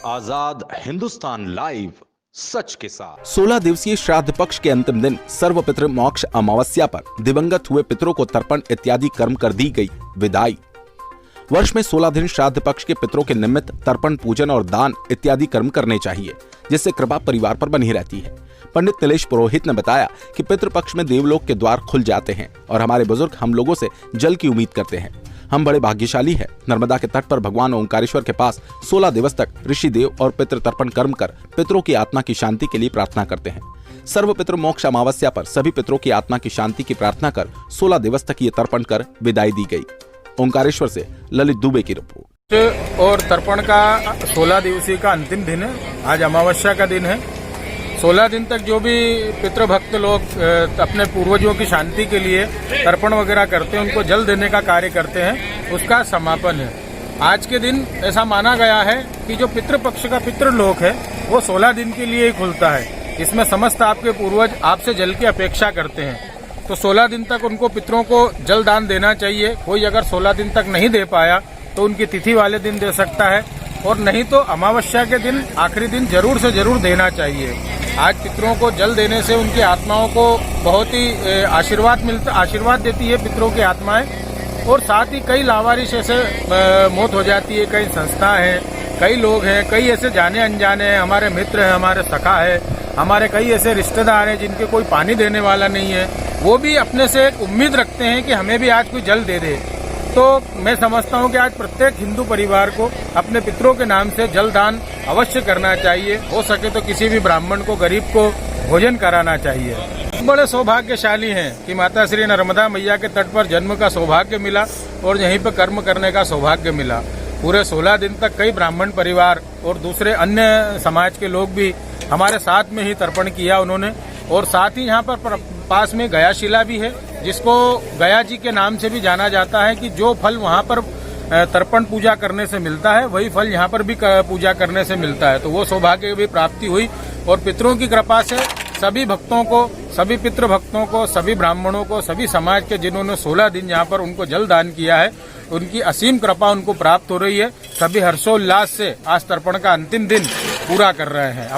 आजाद Hindustan live, सच के साथ। 16 दिवसीय श्राद्ध पक्ष के अंतिम दिन सर्वपितृ मोक्ष अमावस्या पर दिवंगत हुए पितरों को तर्पण इत्यादि कर्म कर दी गई विदाई। वर्ष में 16 दिन श्राद्ध पक्ष के पितरों के निमित्त तर्पण, पूजन और दान इत्यादि कर्म करने चाहिए, जिससे कृपा परिवार पर बनी रहती है। पंडित नीलेश पुरोहित ने बताया कि पितृपक्ष में देवलोक के द्वार खुल जाते हैं और हमारे बुजुर्ग हम लोगों से जल की उम्मीद करते हैं। हम बड़े भाग्यशाली हैं। नर्मदा के तट पर भगवान ओंकारेश्वर के पास 16 दिवस तक ऋषि देव और पितृ तर्पण कर्म कर पितरों की आत्मा की शांति के लिए प्रार्थना करते हैं। सर्व पितृ मोक्ष अमावस्या पर सभी पितरों की आत्मा की शांति की प्रार्थना कर 16 दिवस तक ये तर्पण कर विदाई दी गई। ओंकारेश्वर से ललित दुबे की रिपोर्ट। और तर्पण का 16 दिवसीय का अंतिम दिन है। आज अमावस्या का दिन है। 16 दिन तक जो भी पितृभक्त लोग अपने पूर्वजों की शांति के लिए तर्पण वगैरह करते हैं, उनको जल देने का कार्य करते हैं, उसका समापन है। आज के दिन ऐसा माना गया है कि जो पितृपक्ष का पितृलोक है वो 16 दिन के लिए ही खुलता है। इसमें समस्त आपके पूर्वज आपसे जल की अपेक्षा करते हैं, तो 16 दिन तक उनको पितरों को जल दान देना चाहिए। कोई अगर 16 दिन तक नहीं दे पाया तो उनकी तिथि वाले दिन दे सकता है, और नहीं तो अमावस्या के दिन आखिरी दिन जरूर से जरूर देना चाहिए। आज पितरों को जल देने से उनकी आत्माओं को बहुत ही आशीर्वाद देती है पितरों की आत्माएं, और साथ ही कई लावारिश ऐसे मौत हो जाती है। कई संस्था हैं, कई लोग हैं, कई ऐसे जाने अनजाने हैं, हमारे मित्र हैं, हमारे सखा है, हमारे कई ऐसे रिश्तेदार हैं जिनके कोई पानी देने वाला नहीं है। वो भी अपने से एक उम्मीद रखते हैं कि हमें भी आज कोई जल दे दे। तो मैं समझता हूं कि आज प्रत्येक हिंदू परिवार को अपने पितरों के नाम से जल दान अवश्य करना चाहिए। हो सके तो किसी भी ब्राह्मण को, गरीब को भोजन कराना चाहिए। बड़े सौभाग्यशाली हैं कि माता श्री नर्मदा मैया के तट पर जन्म का सौभाग्य मिला और यहीं पर कर्म करने का सौभाग्य मिला। पूरे 16 दिन तक कई ब्राह्मण परिवार और दूसरे अन्य समाज के लोग भी हमारे साथ में ही तर्पण किया उन्होंने। और साथ ही यहाँ पर पास में गयाशिला भी है, जिसको गया जी के नाम से भी जाना जाता है कि जो फल वहाँ पर तर्पण पूजा करने से मिलता है वही फल यहाँ पर भी पूजा करने से मिलता है। तो वो सौभाग्य भी प्राप्ति हुई, और पितरों की कृपा से सभी भक्तों को, सभी पितृ भक्तों को, सभी ब्राह्मणों को, सभी समाज के जिन्होंने 16 दिन यहाँ पर उनको जल दान किया है, उनकी असीम कृपा उनको प्राप्त हो रही है। सभी हर्षोल्लास से आज तर्पण का अंतिम दिन पूरा कर रहे हैं।